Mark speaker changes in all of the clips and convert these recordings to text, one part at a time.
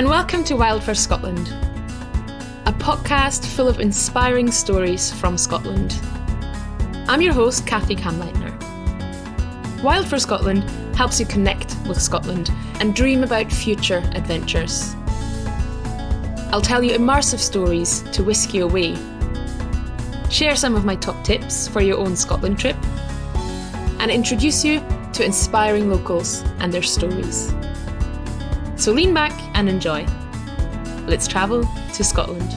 Speaker 1: and welcome to Wild for Scotland, a podcast full of inspiring stories from Scotland. I'm your host, Kathi Kamleitner. Wild for Scotland helps you connect with Scotland and dream about future adventures. I'll tell you immersive stories to whisk you away, share some of my top tips for your own Scotland trip, and introduce you to inspiring locals and their stories. So lean back and enjoy. Let's travel to Scotland.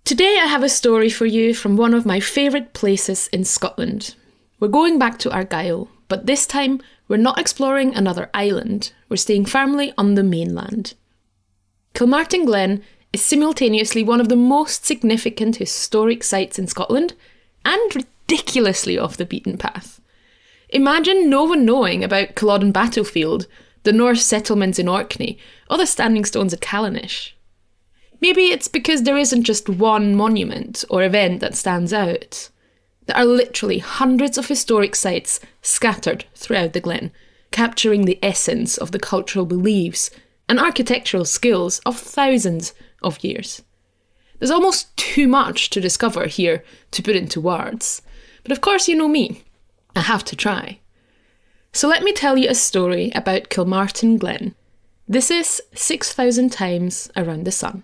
Speaker 1: Today I have a story for you from one of my favourite places in Scotland. We're going back to Argyll, but this time we're not exploring another island, we're staying firmly on the mainland. Kilmartin Glen is simultaneously one of the most significant historic sites in Scotland and ridiculously off the beaten path. Imagine no one knowing about Culloden Battlefield, the Norse settlements in Orkney, or the standing stones at Callanish. Maybe it's because there isn't just one monument or event that stands out. There are literally hundreds of historic sites scattered throughout the Glen, capturing the essence of the cultural beliefs and architectural skills of thousands of years. There's almost too much to discover here to put into words. But of course, you know me, I have to try. So let me tell you a story about Kilmartin Glen. This is 6,000 Times Around the Sun.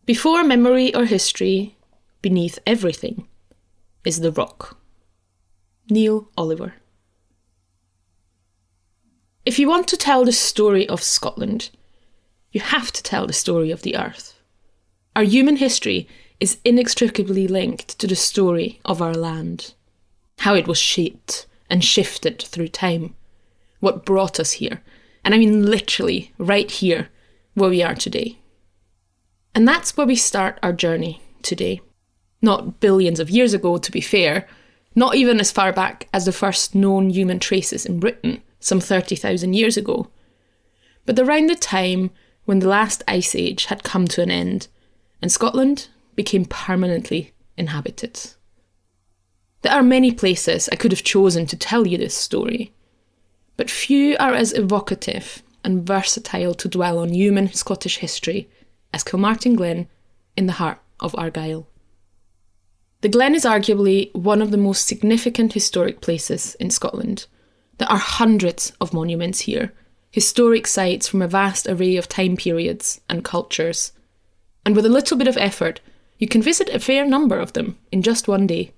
Speaker 1: Before memory or history, beneath everything, is the rock. Neil Oliver. If you want to tell the story of Scotland, you have to tell the story of the earth. Our human history is inextricably linked to the story of our land. How it was shaped and shifted through time. What brought us here. And I mean literally right here, where we are today. And that's where we start our journey today. Not billions of years ago, to be fair, not even as far back as the first known human traces in Britain, some 30,000 years ago, but around the time when the last ice age had come to an end and Scotland became permanently inhabited. There are many places I could have chosen to tell you this story, but few are as evocative and versatile to dwell on human Scottish history as Kilmartin Glen in the heart of Argyll. The Glen is arguably one of the most significant historic places in Scotland. There are hundreds of monuments here, historic sites from a vast array of time periods and cultures. And with a little bit of effort, you can visit a fair number of them in just one day.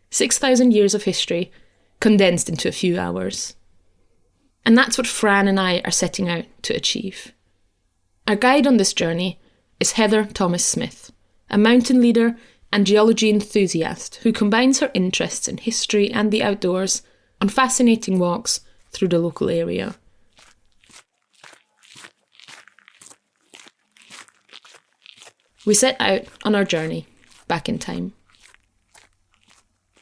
Speaker 1: 6,000 years of history, condensed into a few hours. And that's what Fran and I are setting out to achieve. Our guide on this journey is Heather Thomas-Smith, a mountain leader and geology enthusiast who combines her interests in history and the outdoors on fascinating walks through the local area. We set out on our journey back in time.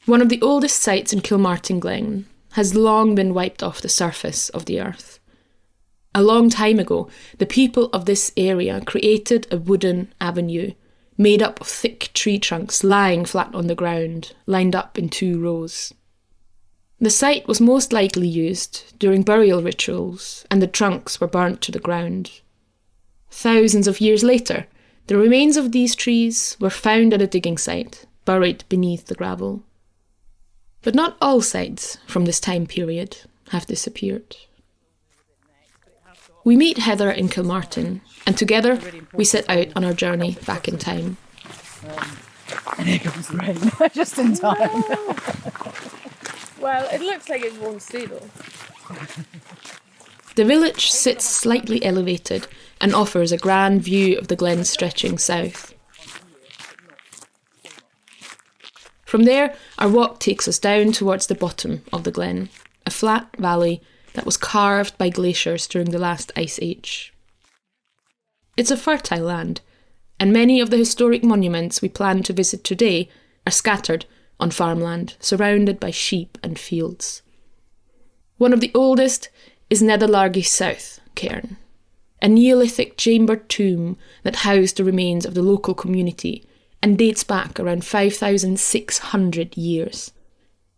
Speaker 1: One of the oldest sites in Kilmartin Glen has long been wiped off the surface of the earth. A long time ago, the people of this area created a wooden avenue made up of thick tree trunks lying flat on the ground, lined up in 2 rows. The site was most likely used during burial rituals, and the trunks were burnt to the ground. Thousands of years later, the remains of these trees were found at a digging site, buried beneath the gravel. But not all sites from this time period have disappeared. We meet Heather in Kilmartin, and together we set out on our journey back in time.
Speaker 2: And here comes the rain, just in time.
Speaker 3: Well, it looks like it won't stay though.
Speaker 1: The village sits slightly elevated and offers a grand view of the Glen stretching south. From there, our walk takes us down towards the bottom of the Glen, a flat valley that was carved by glaciers during the last ice age. It's a fertile land, and many of the historic monuments we plan to visit today are scattered on farmland, surrounded by sheep and fields. One of the oldest is Neolithic South cairn, a Neolithic chambered tomb that housed the remains of the local community and dates back around 5,600 years.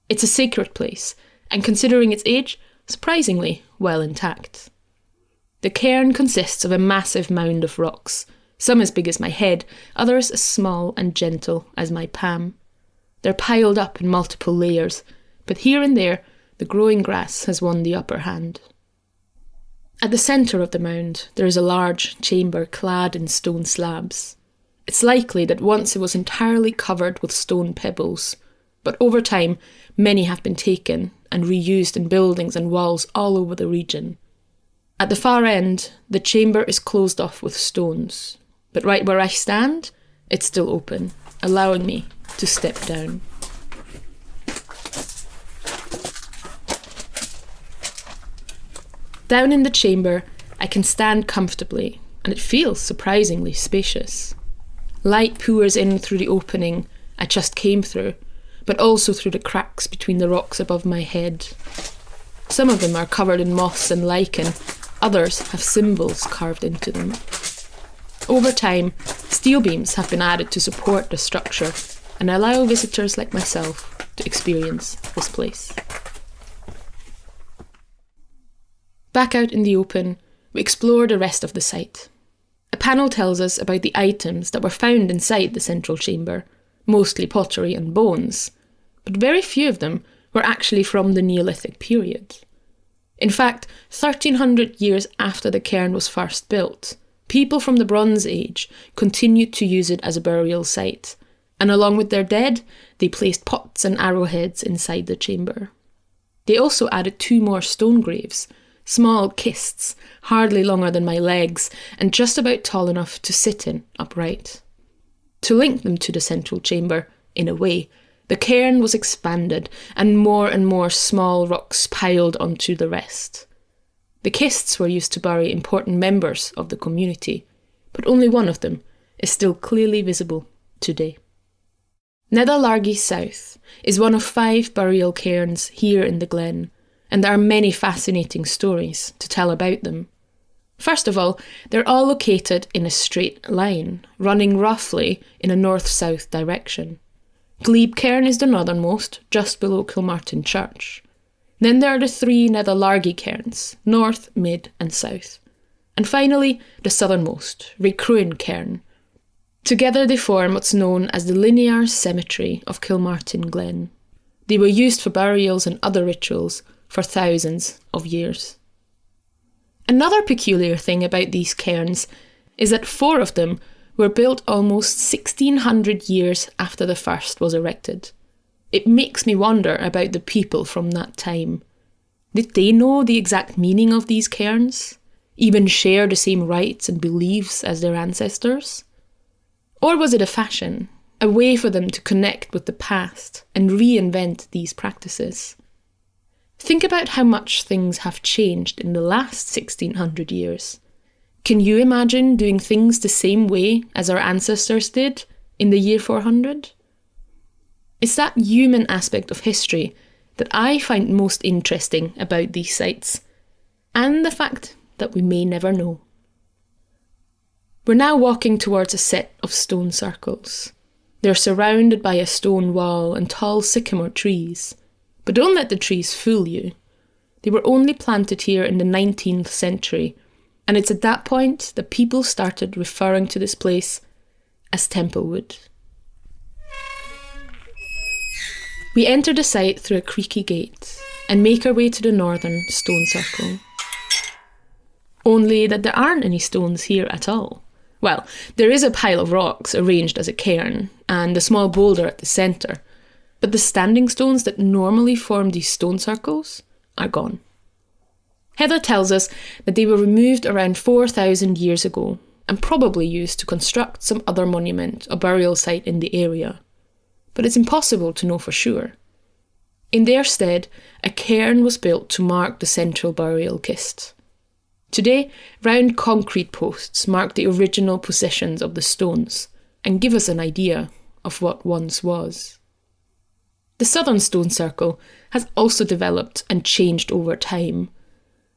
Speaker 1: It's a sacred place, and considering its age, surprisingly well intact. The cairn consists of a massive mound of rocks, some as big as my head, others as small and gentle as my palm. They're piled up in multiple layers, but here and there, the growing grass has won the upper hand. At the centre of the mound, there is a large chamber clad in stone slabs. It's likely that once it was entirely covered with stone pebbles, but over time, many have been taken and reused in buildings and walls all over the region. At the far end, the chamber is closed off with stones, but right where I stand, it's still open, allowing me to step down. Down in the chamber, I can stand comfortably, and it feels surprisingly spacious. Light pours in through the opening I just came through, but also through the cracks between the rocks above my head. Some of them are covered in moss and lichen, others have symbols carved into them. Over time, steel beams have been added to support the structure and allow visitors like myself to experience this place. Back out in the open, we explore the rest of the site. A panel tells us about the items that were found inside the central chamber, mostly pottery and bones, but very few of them were actually from the Neolithic period. In fact, 1,300 years after the cairn was first built, people from the Bronze Age continued to use it as a burial site, and along with their dead, they placed pots and arrowheads inside the chamber. They also added 2 more stone graves, small kists, hardly longer than my legs, and just about tall enough to sit in upright. To link them to the central chamber, in a way, the cairn was expanded and more small rocks piled onto the rest. The kists were used to bury important members of the community, but only one of them is still clearly visible today. Neolithic South is one of 5 burial cairns here in the Glen, and there are many fascinating stories to tell about them. First of all, they're all located in a straight line, running roughly in a north-south direction. Glebe Cairn is the northernmost, just below Kilmartin Church. Then there are the 3 Neolithic cairns, north, mid and south. And finally, the southernmost, Recruin Cairn. Together they form what's known as the linear cemetery of Kilmartin Glen. They were used for burials and other rituals for thousands of years. Another peculiar thing about these cairns is that 4 of them were built almost 1,600 years after the first was erected. It makes me wonder about the people from that time. Did they know the exact meaning of these cairns? Even share the same rites and beliefs as their ancestors? Or was it a fashion, a way for them to connect with the past and reinvent these practices? Think about how much things have changed in the last 1,600 years. Can you imagine doing things the same way as our ancestors did in the year 400? It's that human aspect of history that I find most interesting about these sites, and the fact that we may never know. We're now walking towards a set of stone circles. They're surrounded by a stone wall and tall sycamore trees. But don't let the trees fool you. They were only planted here in the 19th century, and it's at that point that people started referring to this place as Templewood. We enter the site through a creaky gate and make our way to the northern stone circle. Only that there aren't any stones here at all. Well, there is a pile of rocks arranged as a cairn and a small boulder at the centre, but the standing stones that normally form these stone circles are gone. Heather tells us that they were removed around 4,000 years ago and probably used to construct some other monument or burial site in the area. But it's impossible to know for sure. In their stead, a cairn was built to mark the central burial kist. Today, round concrete posts mark the original positions of the stones and give us an idea of what once was. The southern stone circle has also developed and changed over time,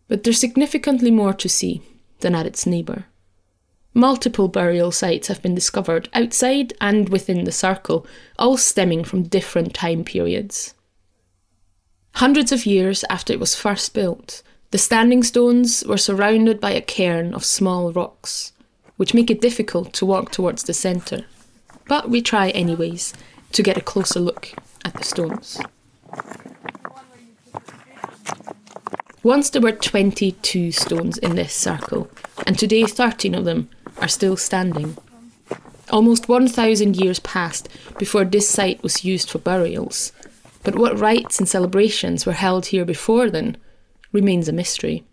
Speaker 1: but there's significantly more to see than at its neighbour. Multiple burial sites have been discovered outside and within the circle, all stemming from different time periods. Hundreds of years after it was first built, the standing stones were surrounded by a cairn of small rocks, which make it difficult to walk towards the centre. But we try anyways to get a closer look at the stones. Once there were 22 stones in this circle, and today 13 of them are still standing. Almost 1,000 years passed before this site was used for burials, but what rites and celebrations were held here before then remains a mystery.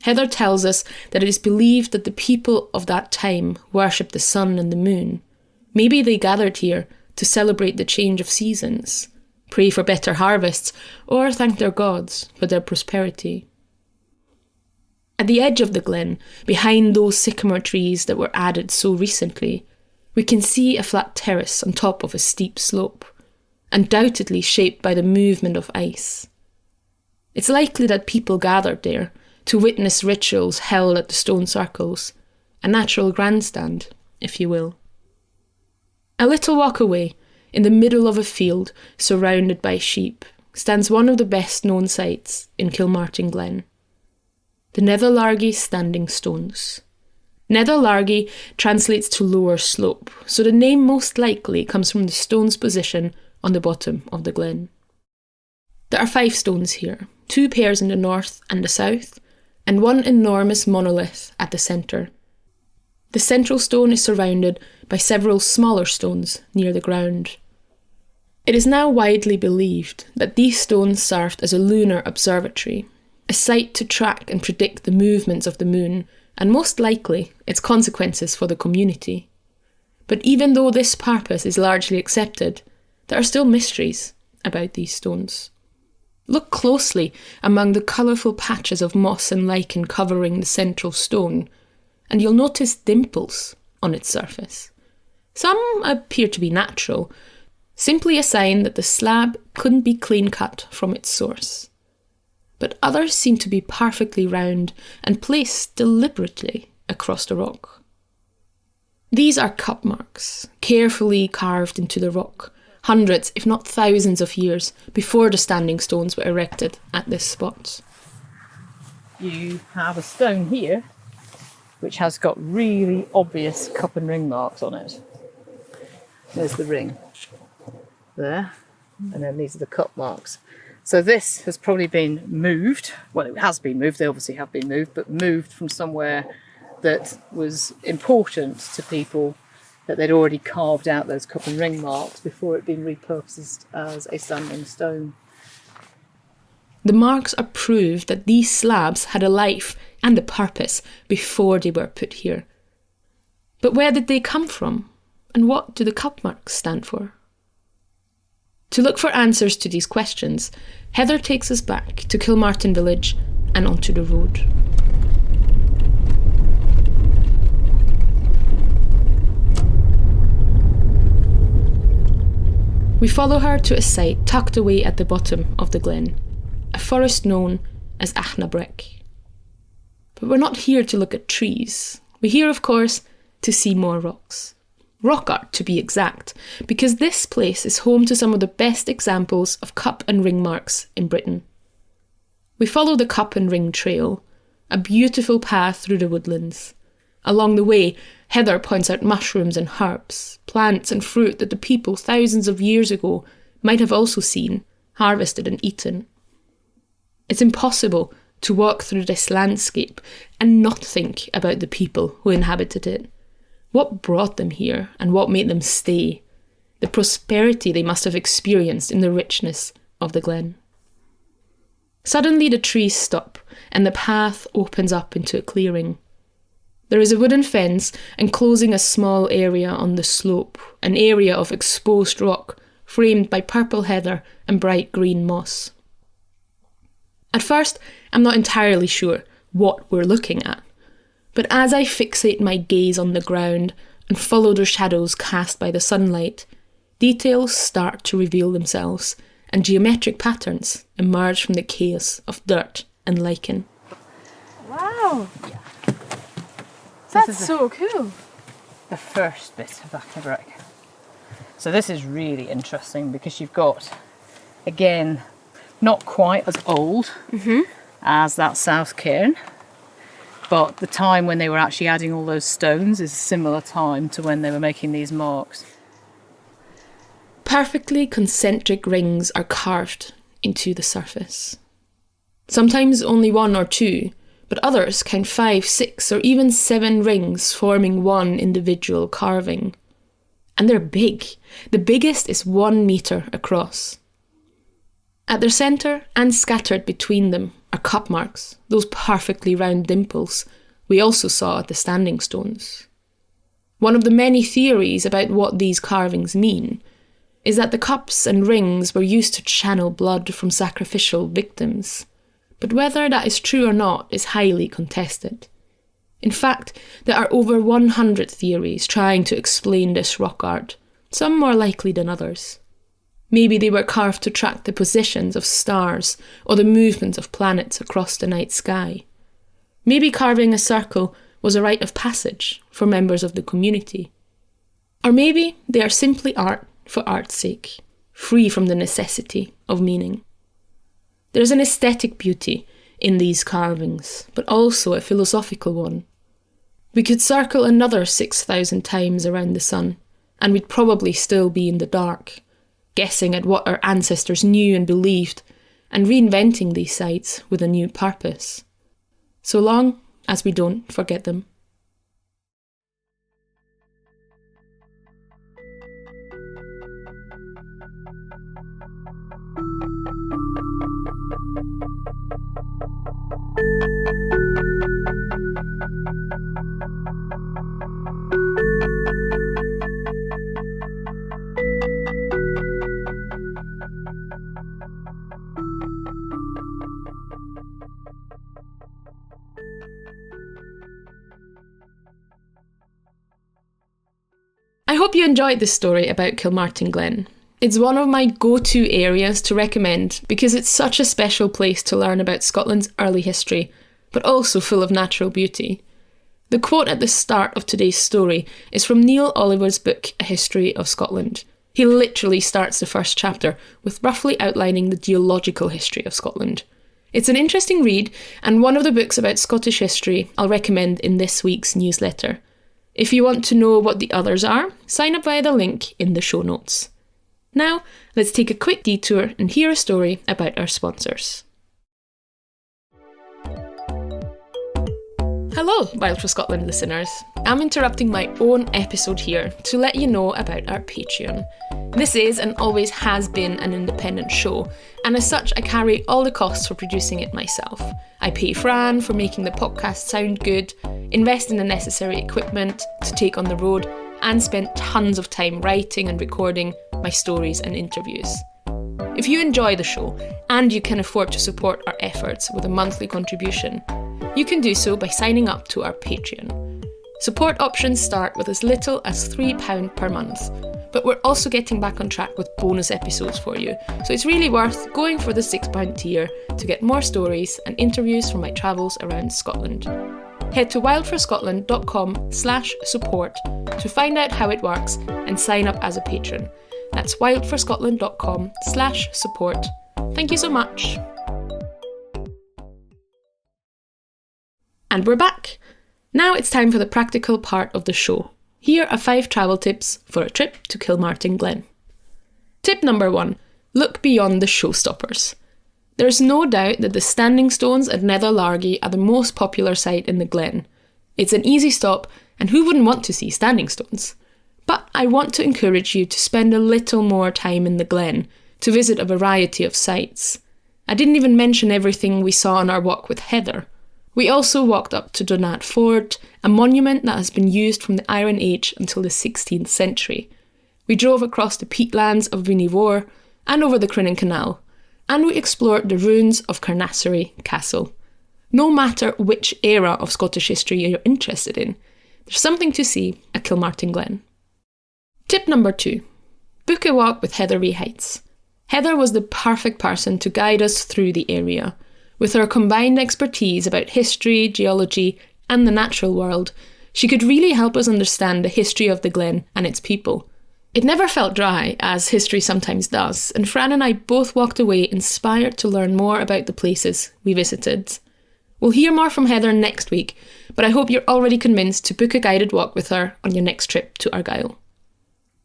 Speaker 1: Heather tells us that it is believed that the people of that time worshipped the sun and the moon. Maybe they gathered here to celebrate the change of seasons, pray for better harvests, or thank their gods for their prosperity. At the edge of the glen, behind those sycamore trees that were added so recently, we can see a flat terrace on top of a steep slope, undoubtedly shaped by the movement of ice. It's likely that people gathered there to witness rituals held at the stone circles, a natural grandstand, if you will. A little walk away, in the middle of a field surrounded by sheep, stands one of the best known sites in Kilmartin Glen. The Neolithic standing stones. Neolithic translates to lower slope, so the name most likely comes from the stone's position on the bottom of the glen. There are 5 stones here, 2 pairs in the north and the south, and one enormous monolith at the centre. The central stone is surrounded by several smaller stones near the ground. It is now widely believed that these stones served as a lunar observatory, a site to track and predict the movements of the moon, and most likely its consequences for the community. But even though this purpose is largely accepted, there are still mysteries about these stones. Look closely among the colourful patches of moss and lichen covering the central stone, and you'll notice dimples on its surface. Some appear to be natural, simply a sign that the slab couldn't be clean-cut from its source. But others seem to be perfectly round and placed deliberately across the rock. These are cup marks, carefully carved into the rock, hundreds, if not thousands of years before the standing stones were erected at this spot.
Speaker 2: You have a stone here which has got really obvious cup and ring marks on it. There's the ring there, and then these are the cup marks. So this has probably been moved. Well, it has been moved. They obviously have been moved, but moved from somewhere that was important to people, that they'd already carved out those cup and ring marks before it being repurposed as a standing stone.
Speaker 1: The marks are proof that these slabs had a life and a purpose before they were put here. But where did they come from? And what do the cup marks stand for? To look for answers to these questions, Heather takes us back to Kilmartin village and onto the road. We follow her to a site tucked away at the bottom of the glen, a forest known as Achnabrek. But we're not here to look at trees. We're here, of course, to see more rocks. Rock art, to be exact, because this place is home to some of the best examples of cup and ring marks in Britain. We follow the cup and ring trail, a beautiful path through the woodlands. Along the way, Heather points out mushrooms and herbs, plants and fruit that the people thousands of years ago might have also seen, harvested and eaten. It's impossible to walk through this landscape and not think about the people who inhabited it. What brought them here and what made them stay? The prosperity they must have experienced in the richness of the glen. Suddenly the trees stop and the path opens up into a clearing. There is a wooden fence enclosing a small area on the slope, an area of exposed rock framed by purple heather and bright green moss. At first, I'm not entirely sure what we're looking at. But as I fixate my gaze on the ground and follow the shadows cast by the sunlight, details start to reveal themselves and geometric patterns emerge from the chaos of dirt and lichen.
Speaker 3: Wow,
Speaker 2: Yeah.
Speaker 3: that's so cool.
Speaker 2: The first bit of that brick. So this is really interesting because you've got, again, not quite as old as that south cairn, but the time when they were actually adding all those stones is a similar time to when they were making these marks.
Speaker 1: Perfectly concentric rings are carved into the surface. Sometimes only 1 or 2, but others count 5, 6, or even 7 rings forming one individual carving. And they're big. The biggest is 1 metre across. At their centre, and scattered between them, are cup marks, those perfectly round dimples we also saw at the standing stones. One of the many theories about what these carvings mean is that the cups and rings were used to channel blood from sacrificial victims. But whether that is true or not is highly contested. In fact, there are over 100 theories trying to explain this rock art, some more likely than others. Maybe they were carved to track the positions of stars or the movement of planets across the night sky. Maybe carving a circle was a rite of passage for members of the community. Or maybe they are simply art for art's sake, free from the necessity of meaning. There's an aesthetic beauty in these carvings, but also a philosophical one. We could circle another 6,000 times around the sun, and we'd probably still be in the dark, guessing at what our ancestors knew and believed, and reinventing these sites with a new purpose. So long as we don't forget them. I hope you enjoyed this story about Kilmartin Glen. It's one of my go-to areas to recommend because it's such a special place to learn about Scotland's early history, but also full of natural beauty. The quote at the start of today's story is from Neil Oliver's book, A History of Scotland. He literally starts the first chapter with roughly outlining the geological history of Scotland. It's an interesting read and one of the books about Scottish history I'll recommend in this week's newsletter. If you want to know what the others are, sign up via the link in the show notes. Now, let's take a quick detour and hear a story about our sponsors. Hello, Wild for Scotland listeners. I'm interrupting my own episode here to let you know about our Patreon. This is and always has been an independent show, and as such I carry all the costs for producing it myself. I pay Fran for making the podcast sound good, invest in the necessary equipment to take on the road, and spent tons of time writing and recording my stories and interviews. If you enjoy the show and you can afford to support our efforts with a monthly contribution, you can do so by signing up to our Patreon. Support options start with as little as £3 per month, but we're also getting back on track with bonus episodes for you, so it's really worth going for the £6 tier to get more stories and interviews from my travels around Scotland. Head to wildforscotland.com/support to find out how it works and sign up as a patron. That's wildforscotland.com/support. Thank you so much. And we're back. Now it's time for the practical part of the show. Here are 5 travel tips for a trip to Kilmartin Glen. Tip number 1. Look beyond the showstoppers. There's no doubt that the standing stones at Nether Largy are the most popular site in the Glen. It's an easy stop, and who wouldn't want to see standing stones? But I want to encourage you to spend a little more time in the Glen to visit a variety of sites. I didn't even mention everything we saw on our walk with Heather. We also walked up to Donat Fort, a monument that has been used from the Iron Age until the 16th century. We drove across the peatlands of Vinivore and over the Crinan Canal, and we explored the ruins of Carnassery Castle. No matter which era of Scottish history you're interested in, there's something to see at Kilmartin Glen. Tip number 2. Book a walk with Heather Heights. Heather was the perfect person to guide us through the area. With her combined expertise about history, geology, and the natural world, she could really help us understand the history of the Glen and its people. It never felt dry, as history sometimes does, and Fran and I both walked away inspired to learn more about the places we visited. We'll hear more from Heather next week, but I hope you're already convinced to book a guided walk with her on your next trip to Argyll.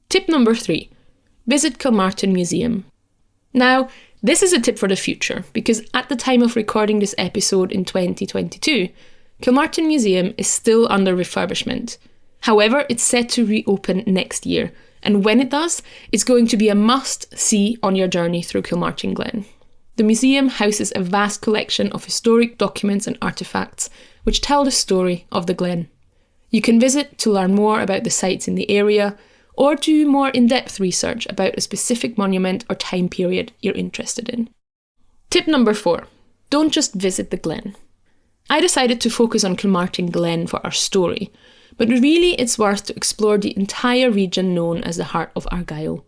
Speaker 1: Tip number 3. Visit Kilmartin Museum. Now, this is a tip for the future, because at the time of recording this episode in 2022, Kilmartin Museum is still under refurbishment. However, it's set to reopen next year, and when it does, it's going to be a must-see on your journey through Kilmartin Glen. The museum houses a vast collection of historic documents and artefacts which tell the story of the Glen. You can visit to learn more about the sites in the area, or do more in-depth research about a specific monument or time period you're interested in. Tip number 4. Don't just visit the Glen. I decided to focus on Kilmartin Glen for our story, but really it's worth to explore the entire region known as the Heart of Argyll.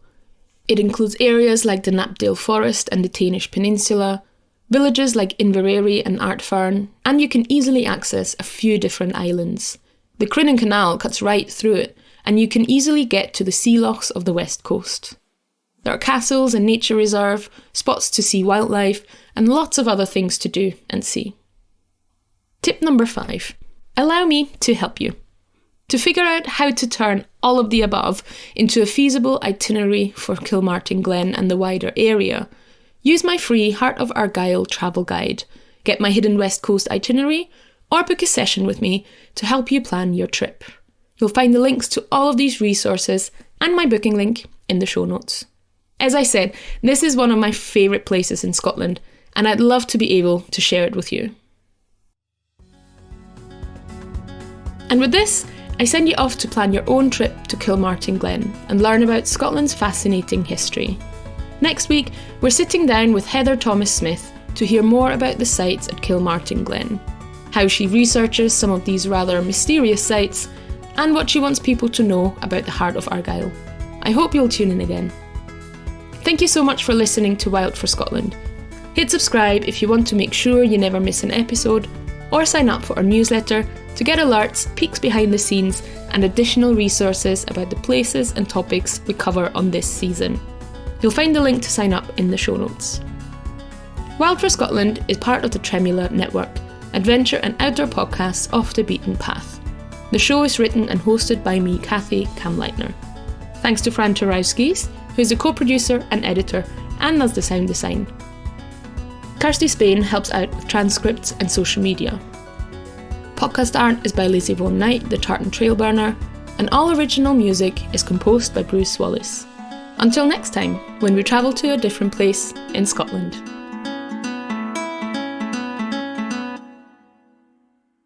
Speaker 1: It includes areas like the Knapdale Forest and the Tainish Peninsula, villages like Inverary and Artfern, and you can easily access a few different islands. The Crinan Canal cuts right through it, and you can easily get to the sea lochs of the west coast. There are castles and nature reserve, spots to see wildlife, and lots of other things to do and see. Tip number 5. Allow me to help you. To figure out how to turn all of the above into a feasible itinerary for Kilmartin Glen and the wider area, use my free Heart of Argyll travel guide, get my Hidden West Coast itinerary, or book a session with me to help you plan your trip. You'll find the links to all of these resources and my booking link in the show notes. As I said, this is one of my favourite places in Scotland, and I'd love to be able to share it with you. And with this, I send you off to plan your own trip to Kilmartin Glen and learn about Scotland's fascinating history. Next week, we're sitting down with Heather Thomas-Smith to hear more about the sites at Kilmartin Glen, how she researches some of these rather mysterious sites, and what she wants people to know about the Heart of Argyll. I hope you'll tune in again. Thank you so much for listening to Wild for Scotland. Hit subscribe if you want to make sure you never miss an episode, or sign up for our newsletter to get alerts, peeks behind the scenes, and additional resources about the places and topics we cover on this season. You'll find the link to sign up in the show notes. Wild for Scotland is part of the Tremula Network, adventure and outdoor podcasts off the beaten path. The show is written and hosted by me, Kathi Kamleitner. Thanks to Fran Turauskis, who is the co-producer and editor and does the sound design. Kirsty Spain helps out with transcripts and social media. Podcast art is by Lizzie Vaughan-Knight, the Tartan Trail Burner, and all original music is composed by Bruce Wallace. Until next time, when we travel to a different place in Scotland.